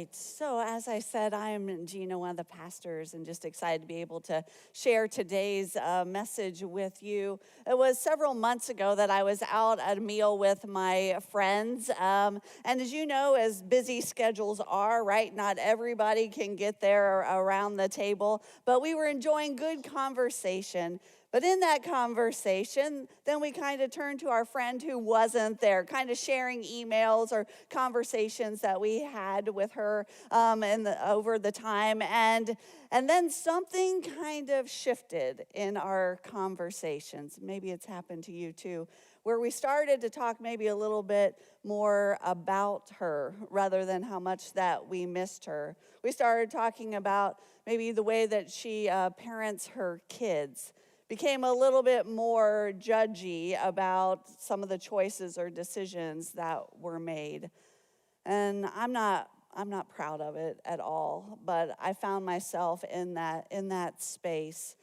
right. So, as I said, I'm Gina, one of the pastors, and just excited to be able to share today's message with you. It was several months ago that I was out at a meal with my friends. And as you know, as busy schedules are, right, not everybody can get there around the table, but we were enjoying good conversation. But in that conversation, then we kind of turned to our friend who wasn't there, kind of sharing emails or conversations that we had with her over the time. And then something kind of shifted in our conversations. Maybe it's happened to you too, where we started to talk maybe a little bit more about her rather than how much that we missed her. We started talking about maybe the way that she parents her kids, became a little bit more judgy about some of the choices or decisions that were made. And I'm not proud of it at all, but I found myself in that space.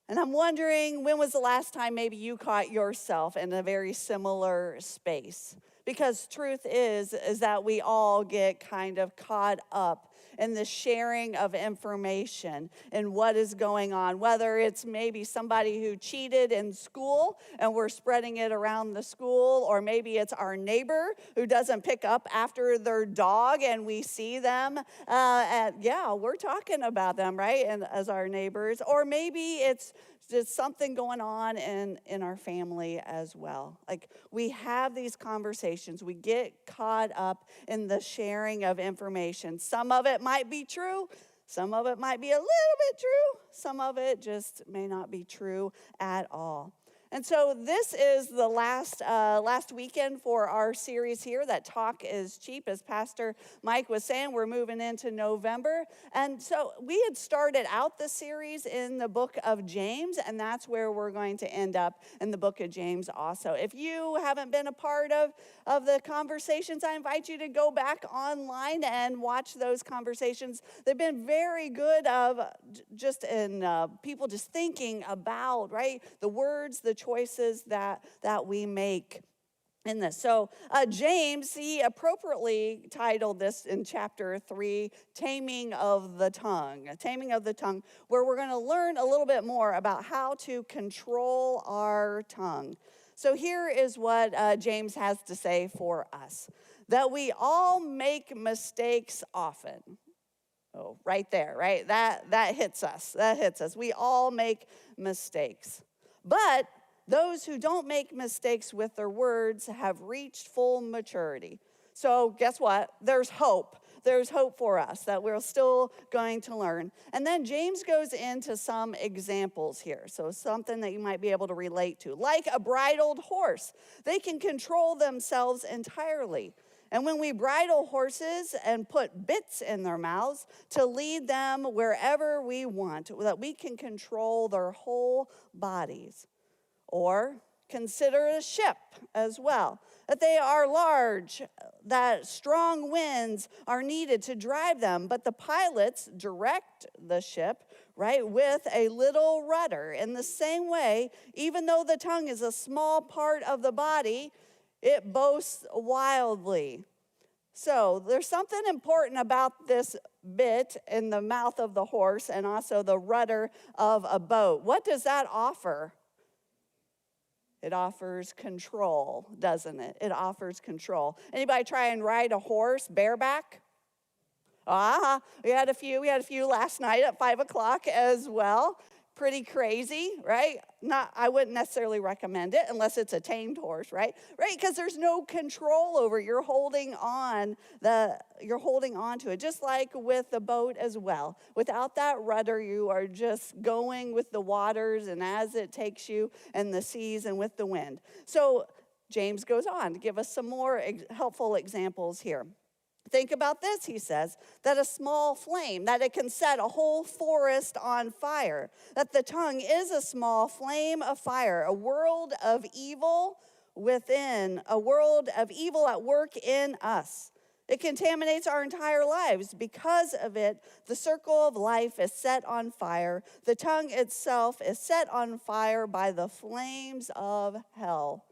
And I'm wondering, when was the last time maybe you caught yourself in a very similar space? Because truth is that we all get kind of caught up in the sharing of information and what is going on, whether it's maybe somebody who cheated in school and we're spreading it around the school, or maybe it's our neighbor who doesn't pick up after their dog and we see them. We're talking about them, right, and as our neighbors. Or maybe it's just something going on in our family as well. Like, we have these conversations. We get caught up in the sharing of information. Some of it might be true. Some of it might be a little bit true. Some of it just may not be true at all. And so this is the last weekend for our series here, that Talk is Cheap. As Pastor Mike was saying, we're moving into November. And so we had started out the series in the book of James, and that's where we're going to end up, in the book of James also. If you haven't been a part of the conversations, I invite you to go back online and watch those conversations. They've been very good people just thinking about, right, the words, the choices that we make in this. So James, he appropriately titled this in chapter 3, Taming of the Tongue, where we're going to learn a little bit more about how to control our tongue. So here is what James has to say for us: that we all make mistakes often. Oh, right there, right? That hits us. We all make mistakes. But those who don't make mistakes with their words have reached full maturity. So guess what? There's hope. There's hope for us that we're still going to learn. And then James goes into some examples here. So something that you might be able to relate to. Like a bridled horse, they can control themselves entirely. And when we bridle horses and put bits in their mouths to lead them wherever we want, that we can control their whole bodies. Or consider a ship as well, that they are large, that strong winds are needed to drive them, but the pilots direct the ship, right, with a little rudder. In the same way, even though the tongue is a small part of the body, it boasts wildly. So there's something important about this bit in the mouth of the horse and also the rudder of a boat. What does that offer? It offers control, doesn't it? It offers control. Anybody try and ride a horse bareback? We had a few last night at 5 o'clock as well. Pretty crazy, right? I wouldn't necessarily recommend it unless it's a tamed horse, right? Right, because there's no control over it. You're holding on to it, just like with the boat as well. Without that rudder, you are just going with the waters and as it takes you and the seas and with the wind. So James goes on to give us some more helpful examples here. Think about this, he says, that a small flame, that it can set a whole forest on fire, that the tongue is a small flame of fire, a world of evil within, a world of evil at work in us. It contaminates our entire lives. Because of it, the circle of life is set on fire. The tongue itself is set on fire by the flames of hell.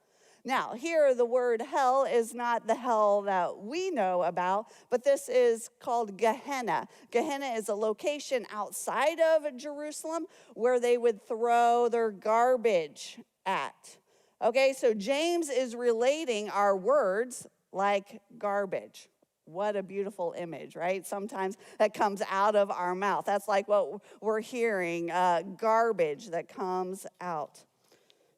Now, here the word hell is not the hell that we know about, but this is called Gehenna. Gehenna is a location outside of Jerusalem where they would throw their garbage at. Okay, so James is relating our words like garbage. What a beautiful image, right? Sometimes that comes out of our mouth. That's like what we're hearing, garbage that comes out.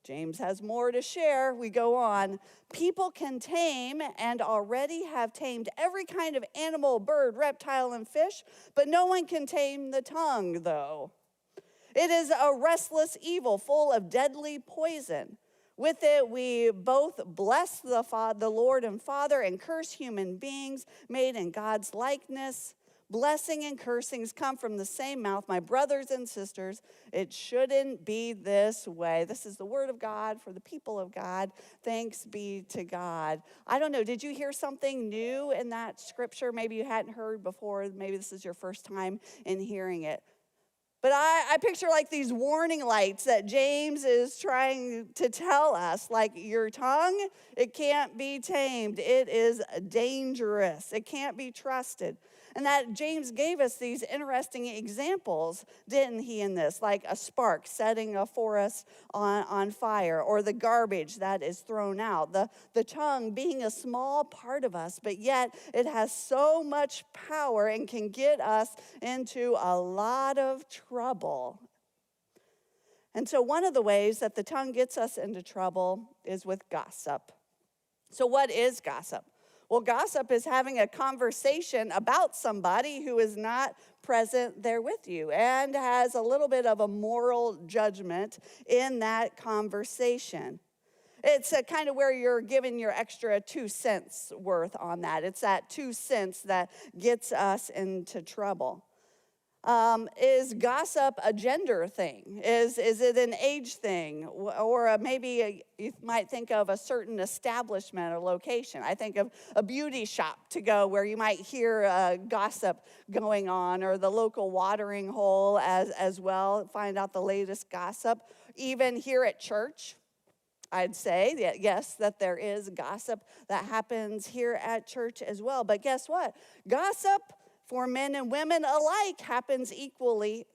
James has more to share. We go on. People can tame and already have tamed every kind of animal, bird, reptile, and fish, but no one can tame the tongue, though. It is a restless evil full of deadly poison. With it, we both bless the Lord and Father and curse human beings made in God's likeness. Blessing and cursings come from the same mouth. My brothers and sisters, it shouldn't be this way. This is the word of God for the people of God. Thanks be to God. I don't know, did you hear something new in that scripture? Maybe you hadn't heard before. Maybe this is your first time in hearing it. But I picture like these warning lights that James is trying to tell us, like your tongue, it can't be tamed. It is dangerous. It can't be trusted. And that James gave us these interesting examples, didn't he, in this? Like a spark setting a forest on fire, or the garbage that is thrown out. The tongue being a small part of us, but yet it has so much power and can get us into a lot of trouble. And so one of the ways that the tongue gets us into trouble is with gossip. So what is gossip? Well, gossip is having a conversation about somebody who is not present there with you and has a little bit of a moral judgment in that conversation. It's a kind of where you're giving your extra 2 cents worth on that. It's that 2 cents that gets us into trouble. Is gossip a gender thing? Is it an age thing? Or maybe you might think of a certain establishment or location. I think of a beauty shop to go where you might hear gossip going on, or the local watering hole as well, find out the latest gossip. Even here at church, I'd say that yes, that there is gossip that happens here at church as well. But guess what? Gossip for men and women alike happens equally.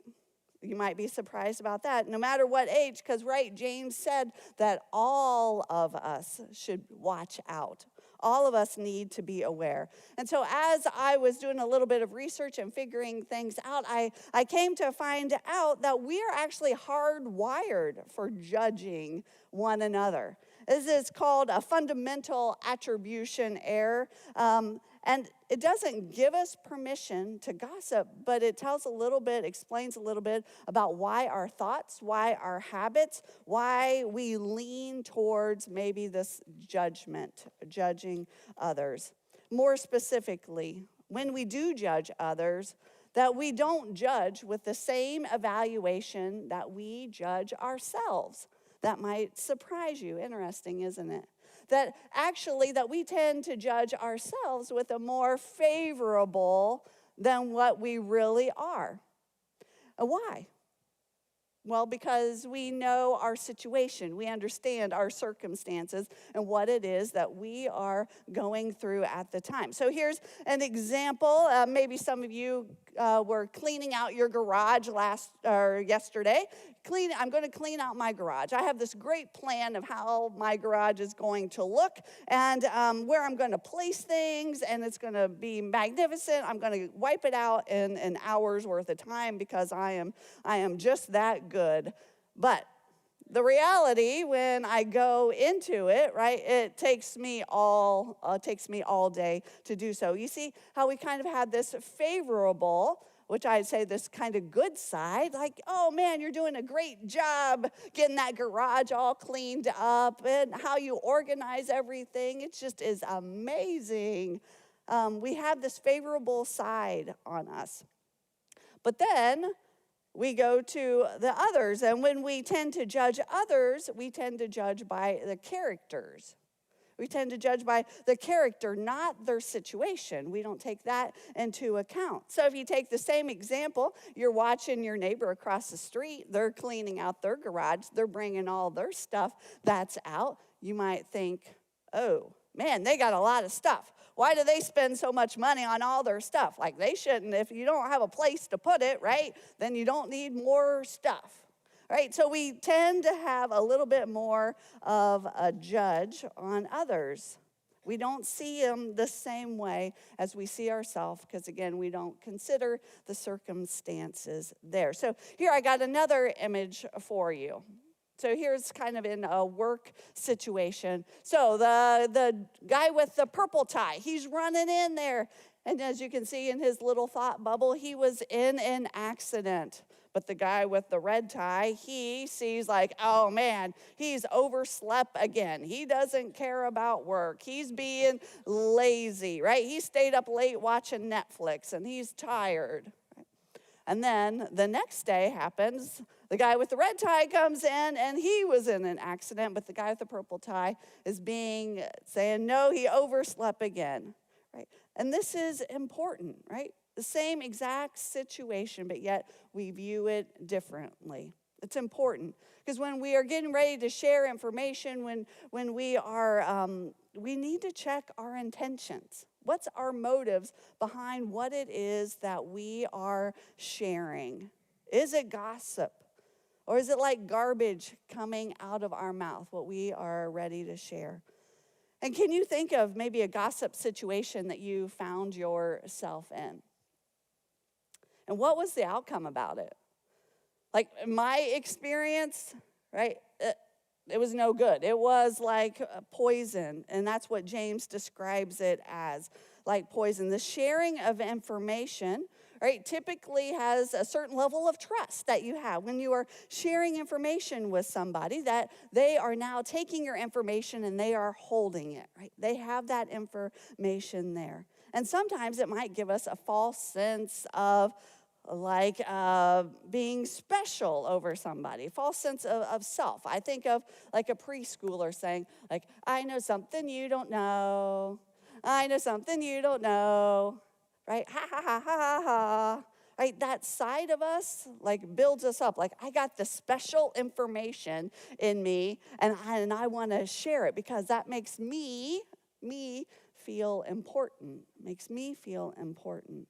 You might be surprised about that, no matter what age, because right, James said that all of us should watch out. All of us need to be aware. And so as I was doing a little bit of research and figuring things out, I came to find out that we are actually hardwired for judging one another. This is called a fundamental attribution error. And it doesn't give us permission to gossip, but it explains a little bit about why our thoughts, why our habits, why we lean towards maybe this judgment, judging others. More specifically, when we do judge others, that we don't judge with the same evaluation that we judge ourselves. That might surprise you. Interesting, isn't it? That we tend to judge ourselves with a more favorable than what we really are. Why? Well, because we know our situation, we understand our circumstances and what it is that we are going through at the time. So here's an example. Maybe some of you were cleaning out your garage yesterday. I'm going to clean out my garage. I have this great plan of how my garage is going to look and where I'm going to place things, and it's going to be magnificent. I'm going to wipe it out in an hour's worth of time because I am just that good. But the reality, when I go into it, right, it takes me all day to do so. You see how we kind of had this favorable, which I'd say this kind of good side, like, oh man, you're doing a great job getting that garage all cleaned up, and how you organize everything. It just is amazing. We have this favorable side on us. But then we go to the others, and when we tend to judge others, we tend to judge by the characters. We tend to judge by the character, not their situation. We don't take that into account. So if you take the same example, you're watching your neighbor across the street. They're cleaning out their garage. They're bringing all their stuff that's out. you might think, oh, man, they got a lot of stuff. Why do they spend so much money on all their stuff? Like, they shouldn't. If you don't have a place to put it, right, then you don't need more stuff. Right? So we tend to have a little bit more of a judge on others. We don't see them the same way as we see ourselves because, again, we don't consider the circumstances there. So here I got another image for you. So here's kind of in a work situation. So the guy with the purple tie, he's running in there. And as you can see in his little thought bubble, he was in an accident. But the guy with the red tie, he sees like, oh man, he's overslept again. He doesn't care about work. He's being lazy, right? He stayed up late watching Netflix and he's tired. And then the next day happens. The guy with the red tie comes in and he was in an accident, but the guy with the purple tie is saying, no, he overslept again, right? And this is important, right? The same exact situation, but yet we view it differently. It's important because when we are getting ready to share information, when we are, we need to check our intentions. What's our motives behind what it is that we are sharing? Is it gossip? Or is it like garbage coming out of our mouth, what we are ready to share? And can you think of maybe a gossip situation that you found yourself in? And what was the outcome about it? Like my experience, right? It was no good. It was like poison, and that's what James describes it as, like poison. The sharing of information, right, typically has a certain level of trust that you have when you are sharing information with somebody, that they are now taking your information and they are holding it, right? They have that information there. And sometimes it might give us a false sense of like being special over somebody, false sense of self. I think of like a preschooler saying, like, I know something you don't know. I know something you don't know, right? Ha, ha, ha, ha, ha, ha. Right, that side of us like builds us up. Like, I got the special information in me, and I want to share it because that makes me feel important, makes me feel important.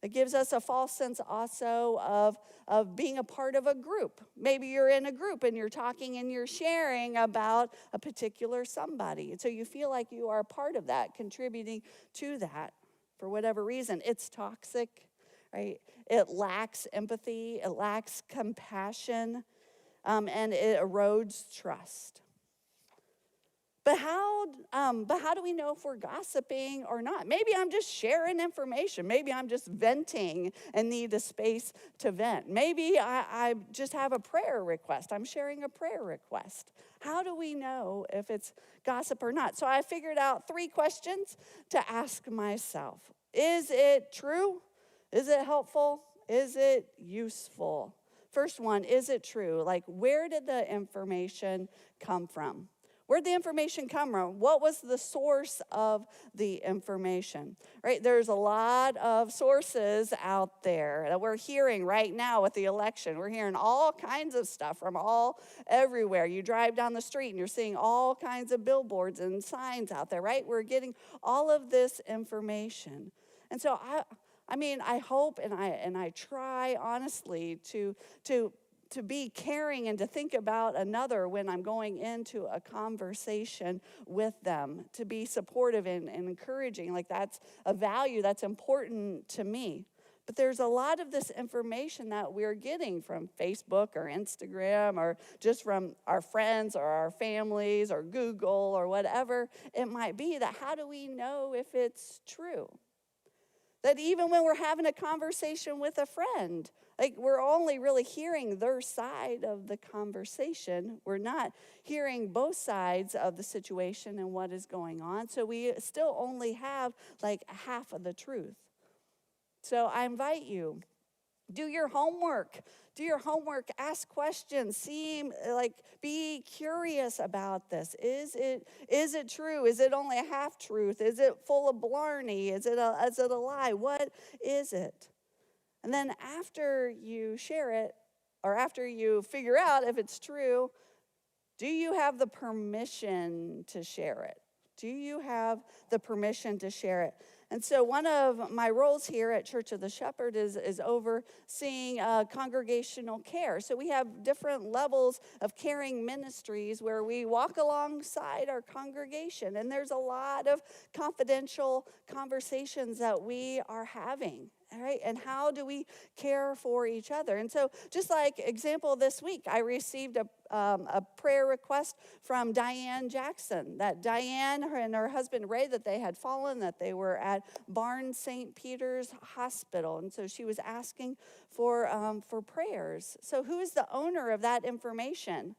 It gives us a false sense also of being a part of a group. Maybe you're in a group and you're talking and you're sharing about a particular somebody. And so you feel like you are a part of that, contributing to that for whatever reason. It's toxic, right? It lacks empathy, it lacks compassion, and it erodes trust. But how do we know if we're gossiping or not? Maybe I'm just sharing information. Maybe I'm just venting and need a space to vent. Maybe I just have a prayer request. I'm sharing a prayer request. How do we know if it's gossip or not? So I figured out 3 questions to ask myself. Is it true? Is it helpful? Is it useful? First one, is it true? Like, where did the information come from? Where'd the information come from? What was the source of the information? Right? There's a lot of sources out there that we're hearing right now with the election. We're hearing all kinds of stuff from everywhere. You drive down the street and you're seeing all kinds of billboards and signs out there, right? We're getting all of this information. And so I hope and I try honestly to be caring and to think about another when I'm going into a conversation with them, to be supportive and encouraging. Like, that's a value that's important to me. But there's a lot of this information that we're getting from Facebook or Instagram or just from our friends or our families or Google or whatever it might be, that how do we know if it's true? That even when we're having a conversation with a friend, like, we're only really hearing their side of the conversation. We're not hearing both sides of the situation and what is going on. So we still only have like half of the truth. So I invite you, do your homework. Do your homework, ask questions, be curious about this. Is it true? Is it only a half truth? Is it full of blarney? Is it a lie? What is it? And then after you share it, or after you figure out if it's true, Do you have the permission to share it? Do you have the permission to share it? And so one of my roles here at Church of the Shepherd is overseeing congregational care. So we have different levels of caring ministries where we walk alongside our congregation. And there's a lot of confidential conversations that we are having. All right, and how do we care for each other? And so, just like example this week, I received a prayer request from Diane Jackson. That Diane and her husband Ray, that they had fallen, that they were at Barnes St. Peter's Hospital, and so she was asking for prayers. So, who is the owner of that information?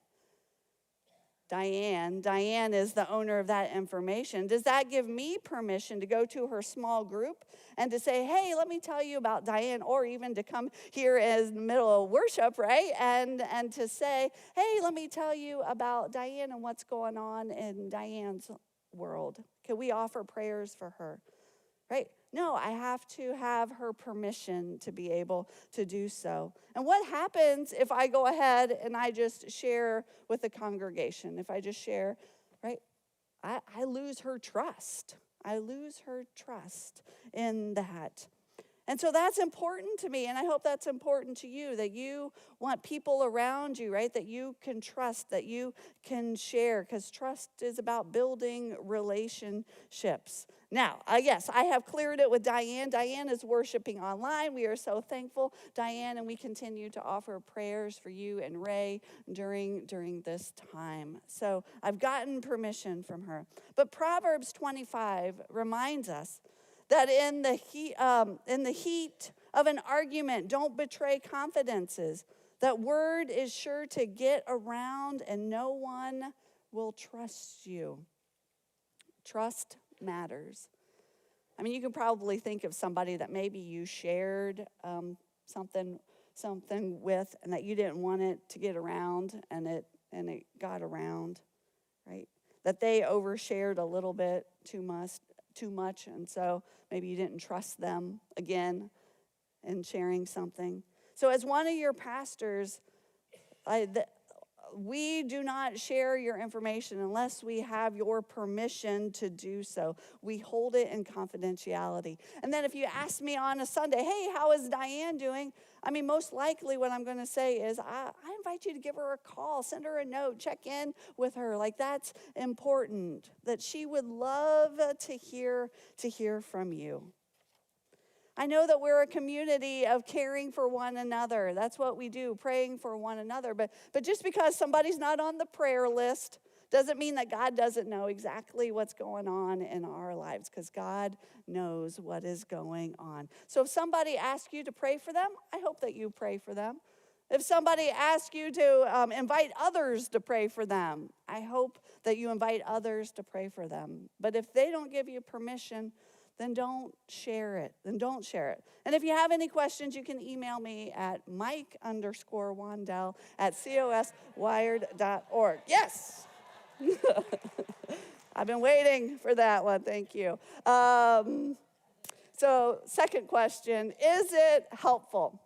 Diane. Diane is the owner of that information. Does that give me permission to go to her small group and to say, hey, let me tell you about Diane, or even to come here in the middle of worship, right? And to say, hey, let me tell you about Diane and what's going on in Diane's world. Can we offer prayers for her? Right? No, I have to have her permission to be able to do so. And what happens if I go ahead and I just share with the congregation? If I just share, right? I lose her trust. I lose her trust in that. And so that's important to me, and I hope that's important to you, that you want people around you, right, that you can trust, that you can share, because trust is about building relationships. Now, yes, I have cleared it with Diane. Diane is worshiping online. We are so thankful, Diane, and we continue to offer prayers for you and Ray during this time. So I've gotten permission from her. But Proverbs 25 reminds us that in the heat of an argument, don't betray confidences. That word is sure to get around and no one will trust you. Trust matters. I mean, you can probably think of somebody that maybe you shared something with, and that you didn't want it to get around, and it got around, right? That they overshared a little bit too much, and so maybe you didn't trust them again in sharing something. So as one of your pastors, we do not share your information unless we have your permission to do so. We hold it in confidentiality. And then if you ask me on a Sunday, hey, how is Diane doing? I mean, most likely what I'm going to say is, I invite you to give her a call, send her a note, check in with her. Like, that's important, that she would love to hear from you. I know that we're a community of caring for one another. That's what we do, praying for one another. But just because somebody's not on the prayer list doesn't mean that God doesn't know exactly what's going on in our lives, because God knows what is going on. So if somebody asks you to pray for them, I hope that you pray for them. If somebody asks you to invite others to pray for them, I hope that you invite others to pray for them. But if they don't give you permission, then don't share it. And if you have any questions, you can email me at mike_wandell@coswired.org. Yes. I've been waiting for that one. Thank you. So second question, is it helpful?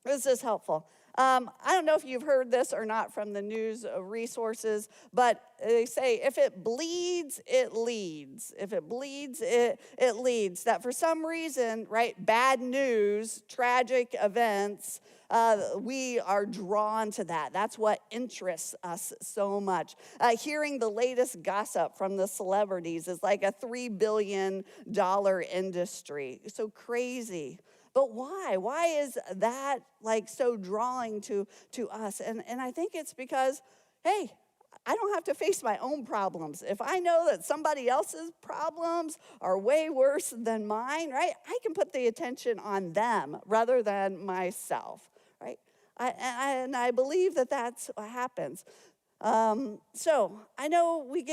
Is this helpful? I don't know if you've heard this or not from the news resources, but they say if it bleeds, it leads. If it bleeds, it leads. That for some reason, right, bad news, tragic events, we are drawn to that. That's what interests us so much. Hearing the latest gossip from the celebrities is like a $3 billion industry. So crazy. But why? Why is that like so drawing to us? And I think it's because, hey, I don't have to face my own problems. If I know that somebody else's problems are way worse than mine, right, I can put the attention on them rather than myself, right? I believe that that's what happens. So I know we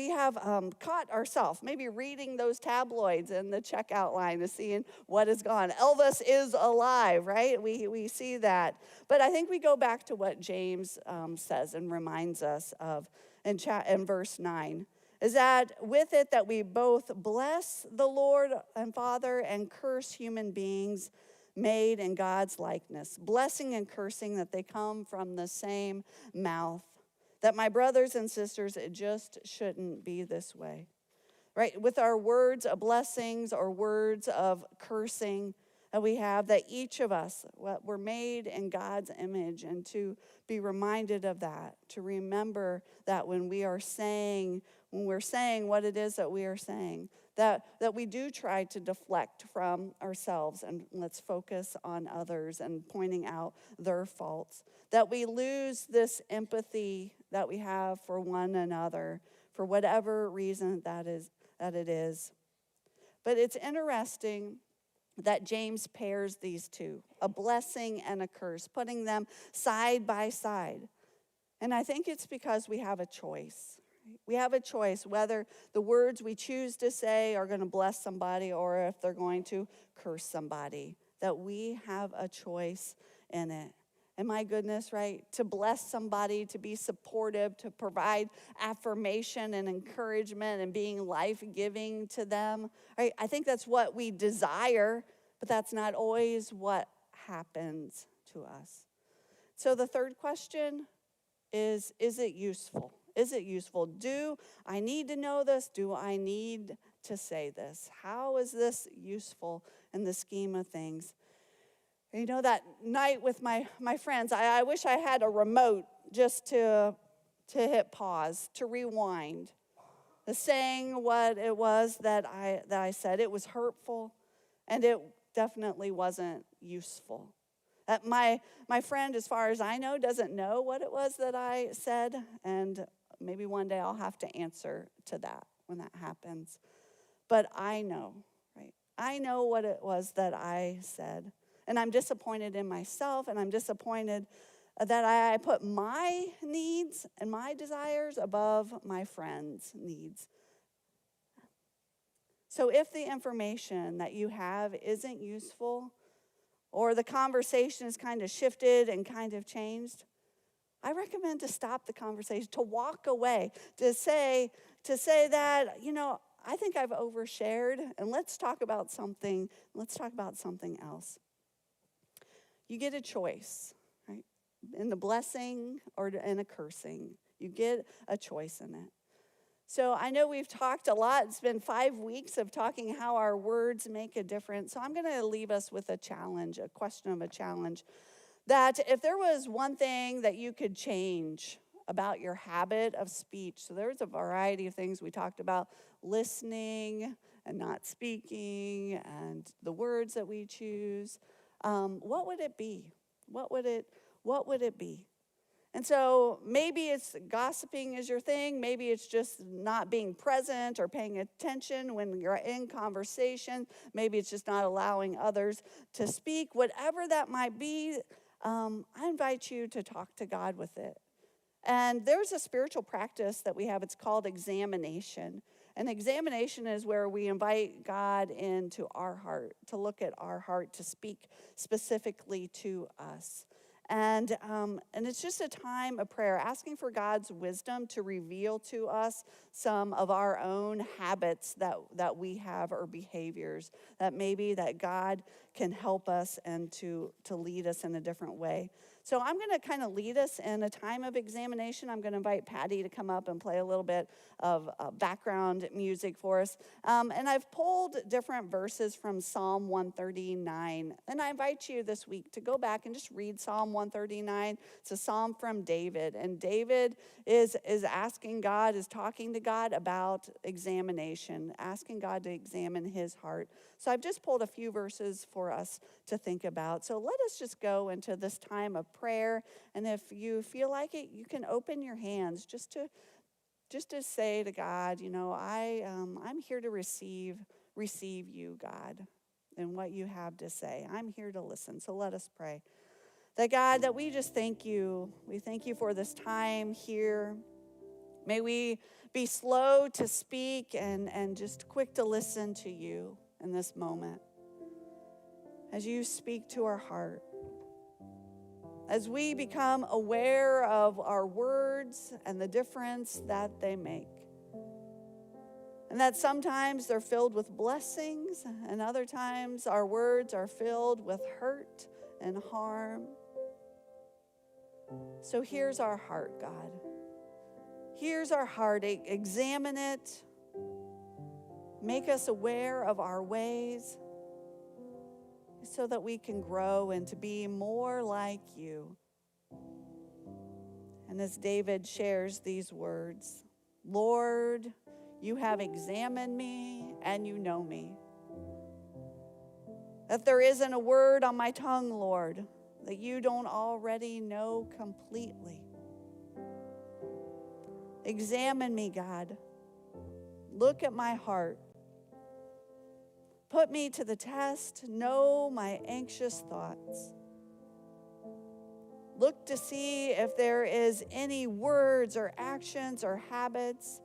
have caught ourselves maybe reading those tabloids in the checkout line and seeing what is gone. Elvis is alive, right? We see that. But I think we go back to what James says and reminds us of in verse 9. Is that with it that we both bless the Lord and Father and curse human beings made in God's likeness. Blessing and cursing, that they come from the same mouth. That my brothers and sisters, it just shouldn't be this way. Right? With our words of blessings or words of cursing that we have, that each of us, we're made in God's image, and to be reminded of that, to remember that when we're saying what it is that we are saying, that we do try to deflect from ourselves and let's focus on others and pointing out their faults. That we lose this empathy that we have for one another for whatever reason that it is. But it's interesting that James pairs these two, a blessing and a curse, putting them side by side. And I think it's because we have a choice. We have a choice whether the words we choose to say are going to bless somebody or if they're going to curse somebody. That we have a choice in it. And my goodness, right? To bless somebody, to be supportive, to provide affirmation and encouragement and being life-giving to them. Right? I think that's what we desire, but that's not always what happens to us. So the third question is it useful? Is it useful? Do I need to know this? Do I need to say this? How is this useful in the scheme of things? You know, that night with my friends, I wish I had a remote just to hit pause, to rewind, saying what it was that I said. It was hurtful, and it definitely wasn't useful. My friend, as far as I know, doesn't know what it was that I said, and maybe one day I'll have to answer to that when that happens. But I know, right? I know what it was that I said. And I'm disappointed in myself, and I'm disappointed that I put my needs and my desires above my friends' needs. So if the information that you have isn't useful, or the conversation is kind of shifted and kind of changed, I recommend to stop the conversation, to walk away, to say that, I think I've overshared, and let's talk about something else. You get a choice, right? In the blessing or in a cursing. You get a choice in it. So I know we've talked a lot. It's been 5 weeks of talking how our words make a difference. So I'm going to leave us with a challenge, a question of a challenge. That if there was one thing that you could change about your habit of speech, so there's a variety of things we talked about, listening and not speaking and the words that we choose. What would it be? What would it be? And so maybe it's gossiping is your thing. Maybe it's just not being present or paying attention when you're in conversation. Maybe it's just not allowing others to speak. Whatever that might be, I invite you to talk to God with it. And there's a spiritual practice that we have. It's called examination. And examination is where we invite God into our heart, to look at our heart, to speak specifically to us. And it's just a time of prayer, asking for God's wisdom to reveal to us some of our own habits that we have or behaviors that maybe that God can help us and to lead us in a different way. So I'm going to kind of lead us in a time of examination. I'm going to invite Patty to come up and play a little bit of background music for us. And I've pulled different verses from Psalm 139. And I invite you this week to go back and just read Psalm 139. It's a psalm from David. And David is asking God, is talking to God about examination, asking God to examine his heart. So I've just pulled a few verses for us to think about. So let us just go into this time of prayer. And if you feel like it, you can open your hands just to say to God, I'm here to receive you, God, and what you have to say. I'm here to listen. So let us pray. That God, that we just thank you. We thank you for this time here. May we be slow to speak and just quick to listen to you in this moment. As you speak to our heart. As we become aware of our words and the difference that they make. And that sometimes they're filled with blessings, and other times our words are filled with hurt and harm. So here's our heart, God. Here's our heart. Examine it. Make us aware of our ways so that we can grow and to be more like you. And as David shares these words, Lord, you have examined me and you know me. That there isn't a word on my tongue, Lord, that you don't already know completely. Examine me, God. Look at my heart. Put me to the test. Know my anxious thoughts. Look to see if there is any words or actions or habits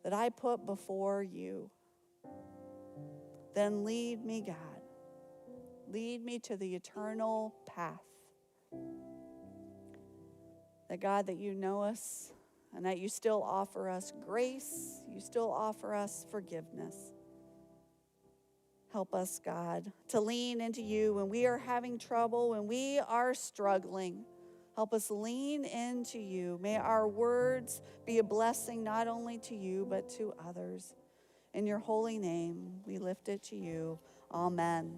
that I put before you. Then lead me, God. Lead me to the eternal path. That God, that you know us and that you still offer us grace. You still offer us forgiveness. Help us, God, to lean into you when we are having trouble, when we are struggling. Help us lean into you. May our words be a blessing not only to you, but to others. In your holy name, we lift it to you. Amen.